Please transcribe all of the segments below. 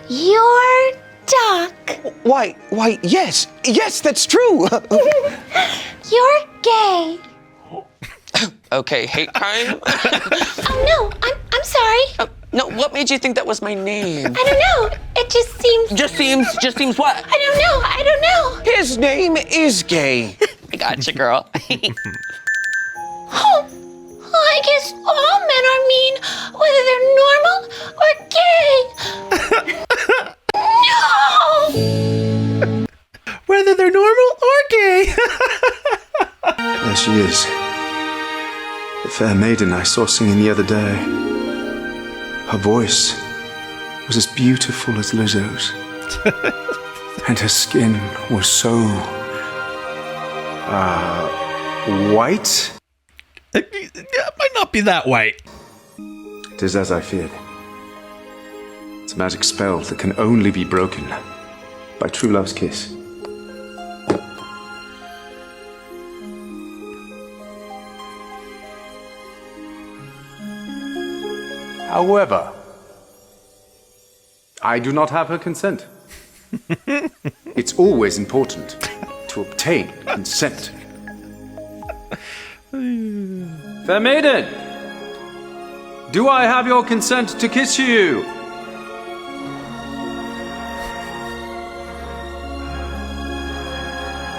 You're Doc. Why, yes, that's true. You're gay. Okay, hate crime? Oh, no, I'm sorry. No, what made you think that was my name? I don't know. It just seems... Just seems what? I don't know. His name is gay. I gotcha, girl. Oh, I guess all men are mean, whether they're normal or gay. No! Whether they're normal or gay. There she is. The fair maiden I saw singing the other day. Her voice was as beautiful as Lizzo's. And her skin was so... white? It might not be that white. It is as I feared. It's a magic spell that can only be broken by true love's kiss. However, I do not have her consent. It's always important to obtain consent. Fair maiden, do I have your consent to kiss you?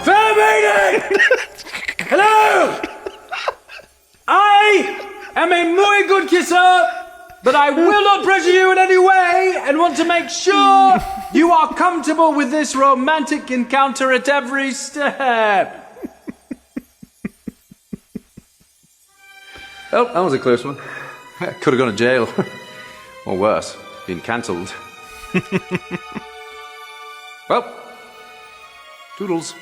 Fair maiden! Hello! I am a muy good kisser, but I will not pressure you in any way and want to make sure you are comfortable with this romantic encounter at every step. Oh, that was a close one. Could have gone to jail. Or worse, been cancelled. Well, toodles.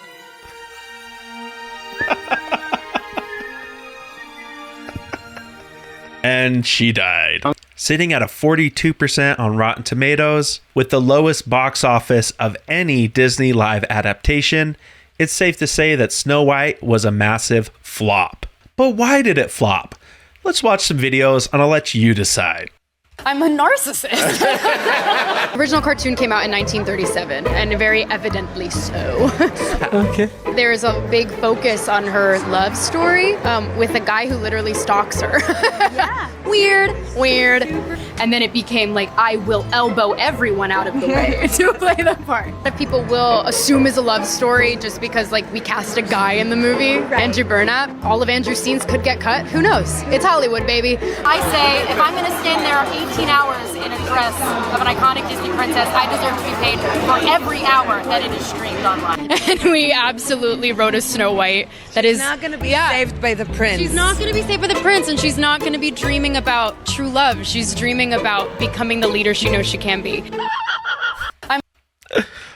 And she died. Sitting at a 42% on Rotten Tomatoes, with the lowest box office of any Disney live adaptation, it's safe to say that Snow White was a massive flop. But why did it flop? Let's watch some videos and I'll let you decide. I'm a narcissist. The original cartoon came out in 1937, and very evidently so. Okay. There's a big focus on her love story with a guy who literally stalks her. Yeah. Weird. And then it became like, I will elbow everyone out of the way to play the part. People will assume it's a love story just because like we cast a guy in the movie, right. Andrew Burnap. All of Andrew's scenes could get cut. Who knows? It's Hollywood, baby. I say, if I'm gonna stand there 18 hours in a dress of an iconic Disney princess, I deserve to be paid for every hour that it is streamed online. And we absolutely wrote a Snow White that is not going to be saved by the prince. She's not going to be saved by the prince, and she's not going to be dreaming about true love. She's dreaming about becoming the leader she knows she can be.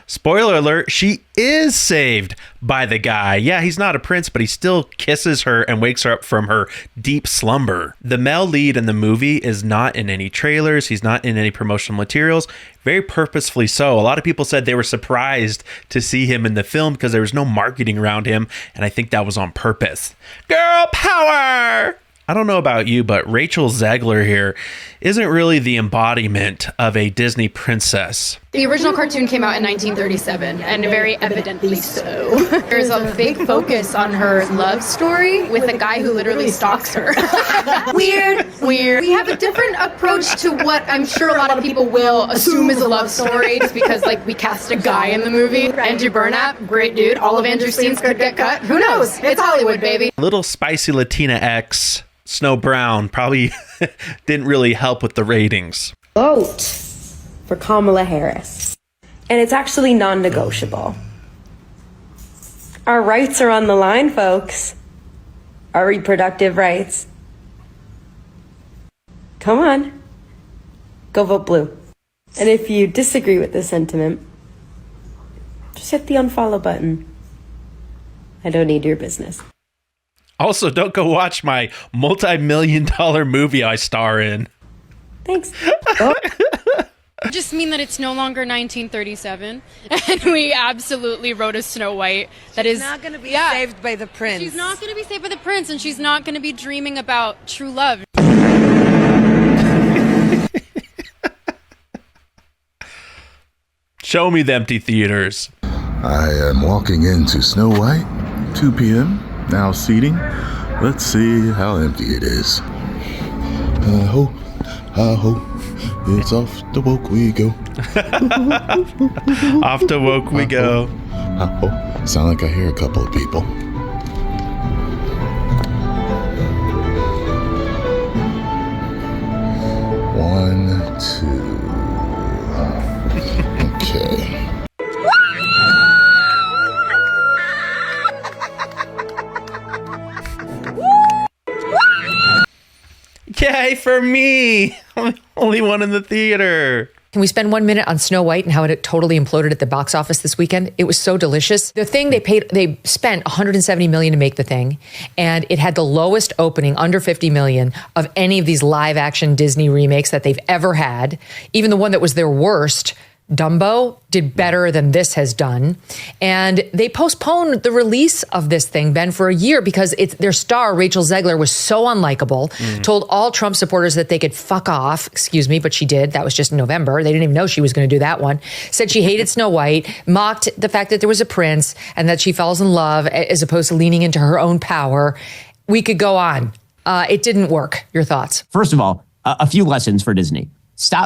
Spoiler alert, she is saved by the guy. Yeah, he's not a prince, but he still kisses her and wakes her up from her deep slumber. The male lead in the movie is not in any trailers. He's not in any promotional materials. Very purposefully so. A lot of people said they were surprised to see him in the film because there was no marketing around him, and I think that was on purpose. Girl power! I don't know about you, but Rachel Zegler here isn't really the embodiment of a Disney princess. The original cartoon came out in 1937, and very evidently so. There's a big focus on her love story with a guy who literally stalks her. Weird. We have a different approach to what I'm sure a lot of people will assume is a love story just because like we cast a guy in the movie. Right. Andrew Burnap, great dude. All of Andrew's scenes could get cut. Who knows? It's Hollywood, baby. Little spicy Latina X, Snow Brown, probably didn't really help with the ratings. Vote for Kamala Harris. And it's actually non-negotiable. Our rights are on the line, folks. Our reproductive rights. Come on. Go vote blue. And if you disagree with this sentiment, just hit the unfollow button. I don't need your business. Also, don't go watch my multi-million-dollar movie I star in. Thanks. Just mean that it's no longer 1937, and we absolutely wrote a Snow White that is not going to be saved by the prince. She's not going to be saved by the prince, and she's not going to be dreaming about true love. Show me the empty theaters. I am walking into Snow White, 2 p.m., now seating. Let's see how empty it is. Ho, it's off the woke we go. Off to woke we go. Sound like I hear a couple of people. One, two. Okay. Yay for me! I'm the only one in the theater. Can we spend 1 minute on Snow White and how it totally imploded at the box office this weekend? It was so delicious. The thing they spent $170 million to make the thing, and it had the lowest opening, under $50 million, of any of these live action Disney remakes that they've ever had. Even the one that was their worst, Dumbo, did better than this has done. And they postponed the release of this thing, Ben, for a year because their star, Rachel Zegler, was so unlikable, told all Trump supporters that they could fuck off, excuse me, but she did. That was just in November. They didn't even know she was going to do that one. Said she hated Snow White, mocked the fact that there was a prince and that she falls in love as opposed to leaning into her own power. We could go on. It didn't work. Your thoughts? First of all, a few lessons for Disney.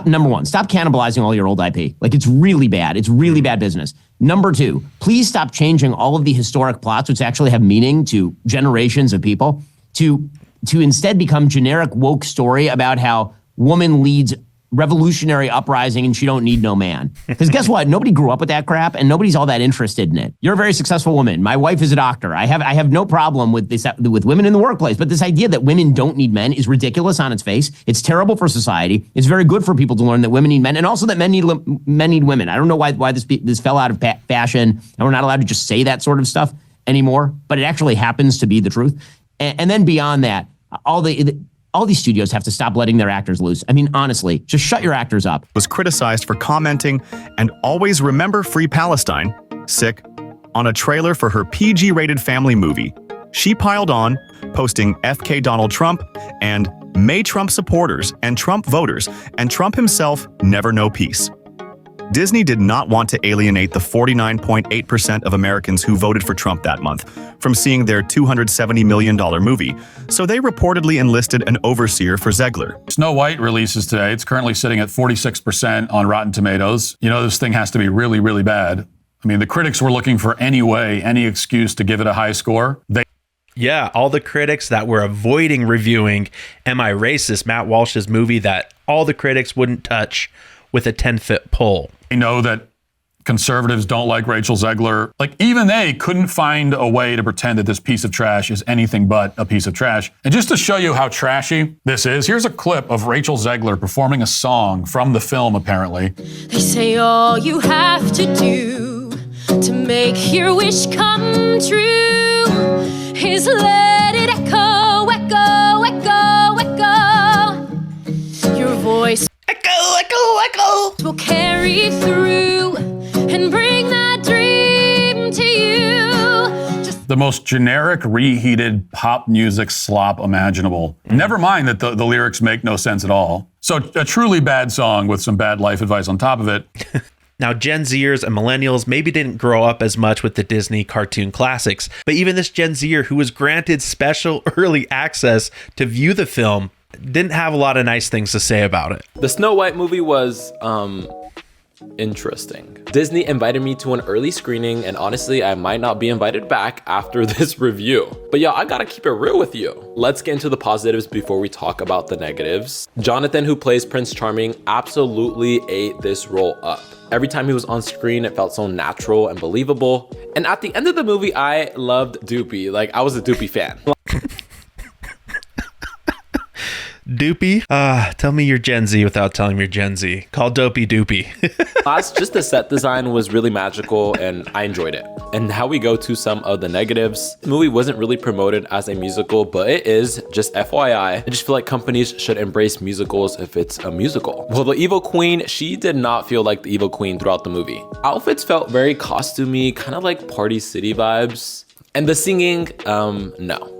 Number one, stop cannibalizing all your old IP. Like, it's really bad. It's really bad business. Number two, please stop changing all of the historic plots, which actually have meaning to generations of people, to instead become generic woke story about how woman leads revolutionary uprising and she don't need no man. Because guess what? Nobody grew up with that crap and nobody's all that interested in it. You're a very successful woman. My wife is a doctor. I have no problem with this, with women in the workplace, but this idea that women don't need men is ridiculous on its face. It's terrible for society. It's very good for people to learn that women need men and also that men need women. I don't know why this fell out of fashion and we're not allowed to just say that sort of stuff anymore, but it actually happens to be the truth. And then beyond that, all these studios have to stop letting their actors loose. I mean, honestly, just shut your actors up. Was criticized for commenting and always remember Free Palestine, sick, on a trailer for her PG-rated family movie. She piled on, posting FK Donald Trump and May Trump supporters and Trump voters and Trump himself never know peace. Disney did not want to alienate the 49.8% of Americans who voted for Trump that month from seeing their $270 million movie, so they reportedly enlisted an overseer for Zegler. Snow White releases today. It's currently sitting at 46% on Rotten Tomatoes. You know, this thing has to be really, really bad. I mean, the critics were looking for any excuse to give it a high score. Yeah, all the critics that were avoiding reviewing Am I Racist, Matt Walsh's movie that all the critics wouldn't touch with a 10-foot pole. They know that conservatives don't like Rachel Zegler. Like, even they couldn't find a way to pretend that this piece of trash is anything but a piece of trash. And just to show you how trashy this is, here's a clip of Rachel Zegler performing a song from the film, apparently. They say all you have to do to make your wish come true is let it echo, echo, echo, echo. Your voice will carry through and bring that dream to you. The most generic, reheated pop music slop imaginable. Never mind that the lyrics make no sense at all. So a truly bad song with some bad life advice on top of it. Now, Gen Zers and millennials maybe didn't grow up as much with the Disney cartoon classics, but even this Gen Zer who was granted special early access to view the film didn't have a lot of nice things to say about it. The Snow White movie was interesting. Disney invited me to an early screening, and honestly, I might not be invited back after this review. But y'all, I gotta keep it real with you. Let's get into the positives before we talk about the negatives. Jonathan, who plays Prince Charming, absolutely ate this role up. Every time he was on screen, it felt so natural and believable. And at the end of the movie, I loved Doopy. Like, I was a Doopy fan. Doopy? Tell me you're Gen Z without telling me you're Gen Z. Call Dopey Doopy. Last, just the set design was really magical and I enjoyed it. And how we go to some of the negatives. The movie wasn't really promoted as a musical, but it is, just FYI. I just feel like companies should embrace musicals if it's a musical. Well, the evil queen, she did not feel like the evil queen throughout the movie. Outfits felt very costumey, kind of like Party City vibes. And the singing, no.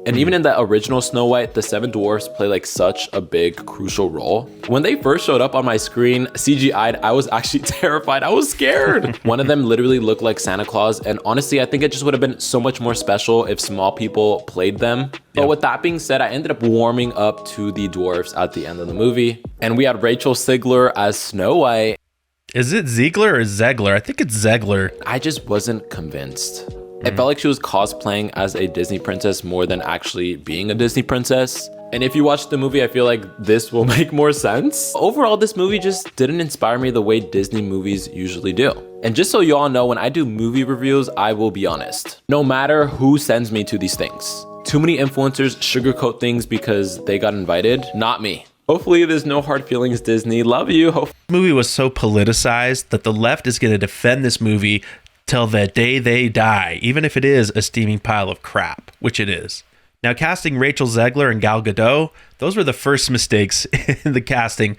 And even in the original Snow White, the 7 dwarfs play like such a big, crucial role. When they first showed up on my screen, CGI'd, I was actually terrified. I was scared. One of them literally looked like Santa Claus. And honestly, I think it just would have been so much more special if small people played them. But with that being said, I ended up warming up to the dwarfs at the end of the movie. And we had Rachel Zegler as Snow White. Is it Ziegler or Zegler? I think it's Zegler. I just wasn't convinced. It felt like she was cosplaying as a Disney princess more than actually being a Disney princess. And if you watch the movie, I feel like this will make more sense. Overall, this movie just didn't inspire me the way Disney movies usually do. And just so you all know, when I do movie reviews, I will be honest. No matter who sends me to these things. Too many influencers sugarcoat things because they got invited, not me. Hopefully there's no hard feelings, Disney. Love you. This movie was so politicized that the left is going to defend this movie till the day they die, even if it is a steaming pile of crap, which it is. Now, casting Rachel Zegler and Gal Gadot, those were the first mistakes in the casting.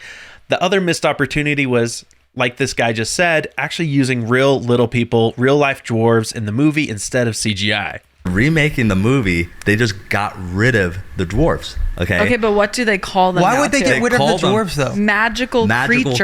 The other missed opportunity was, like this guy just said, actually using real little people, real life dwarves in the movie instead of CGI. Remaking the movie, they just got rid of the dwarfs. Okay, but what do they call them? Why now would they get rid of the dwarves though? Magical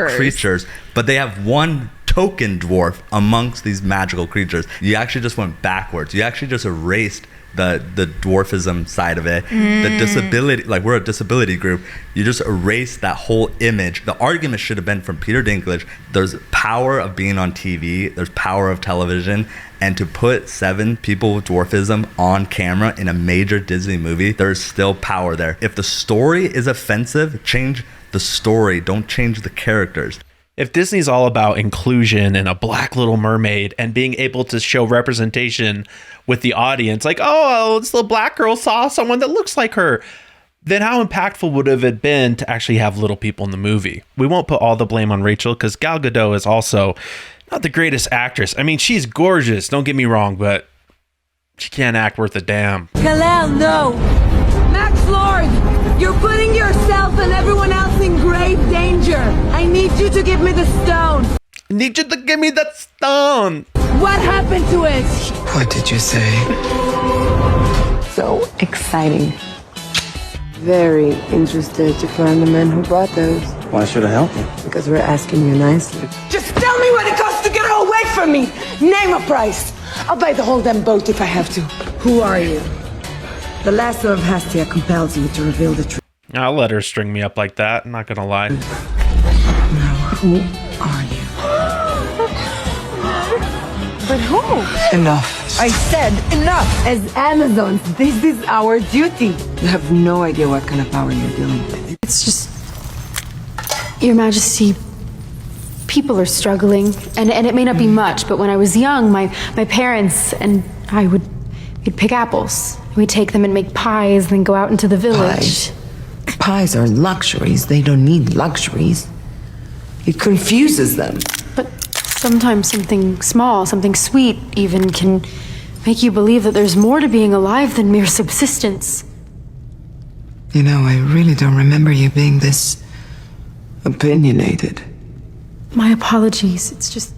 creatures. But they have one token dwarf amongst these magical creatures. You actually just went backwards. You actually just erased the dwarfism side of it. The disability, like we're a disability group, you just erase that whole image. The argument should have been from Peter Dinklage, there's power of being on TV, there's power of television, and to put 7 people with dwarfism on camera in a major Disney movie, there's still power there. If the story is offensive, change the story, don't change the characters. If Disney's all about inclusion and a black Little Mermaid and being able to show representation with the audience, like, oh, this little black girl saw someone that looks like her, then how impactful would have it been to actually have little people in the movie? We won't put all the blame on Rachel because Gal Gadot is also not the greatest actress. I mean, she's gorgeous, don't get me wrong, but she can't act worth a damn. Kal-El, no! Max Lord, you're putting yourself and everyone else in grave danger. I need you to give me the stone. I need you to give me that stone. What happened to it? What did you say? So exciting. Very interested to find the men who brought those. Why should I help you? Because we're asking you nicely. Just tell me what it costs to get her away from me. Name a price. I'll buy the whole damn boat if I have to. Who are you? The lasso of Hastia compels you to reveal the truth. I'll let her string me up like that. I'm not gonna lie. Now, who are you? But who? Enough. I said enough. As Amazons, this is our duty. You have no idea what kind of power you're dealing with. It's just, Your Majesty, people are struggling, and it may not be much, but when I was young, my parents and I we'd pick apples. We'd take them and make pies, then go out into the village. Pies are luxuries. They don't need luxuries. It confuses them. But sometimes something small, something sweet even, can make you believe that there's more to being alive than mere subsistence. You know, I really don't remember you being this opinionated. My apologies. It's just,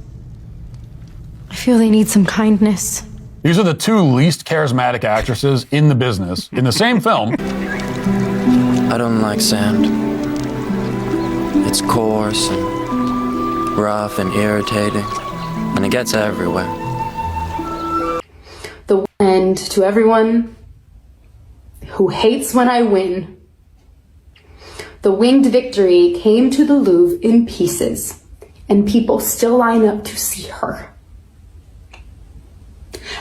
I feel they need some kindness. These are the 2 least charismatic actresses in the business in the same film. I don't like sand. It's coarse and rough and irritating, and it gets everywhere. And to everyone who hates when I win, the winged victory came to the Louvre in pieces, and people still line up to see her.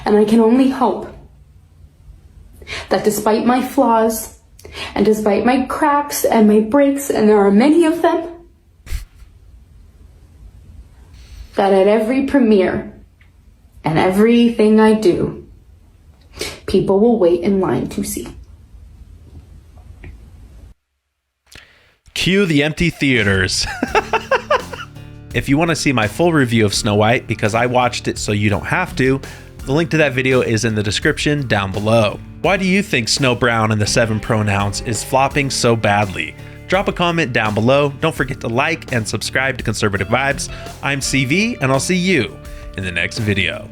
And I can only hope that despite my flaws, and despite my cracks and my breaks, and there are many of them, that at every premiere and everything I do, people will wait in line to see. Cue the empty theaters. If you want to see my full review of Snow White, because I watched it so you don't have to, the link to that video is in the description down below. Why do you think Snow Brown and the 7 pronouns is flopping so badly? Drop a comment down below. Don't forget to like and subscribe to Conservative Vibes. I'm CV, and I'll see you in the next video.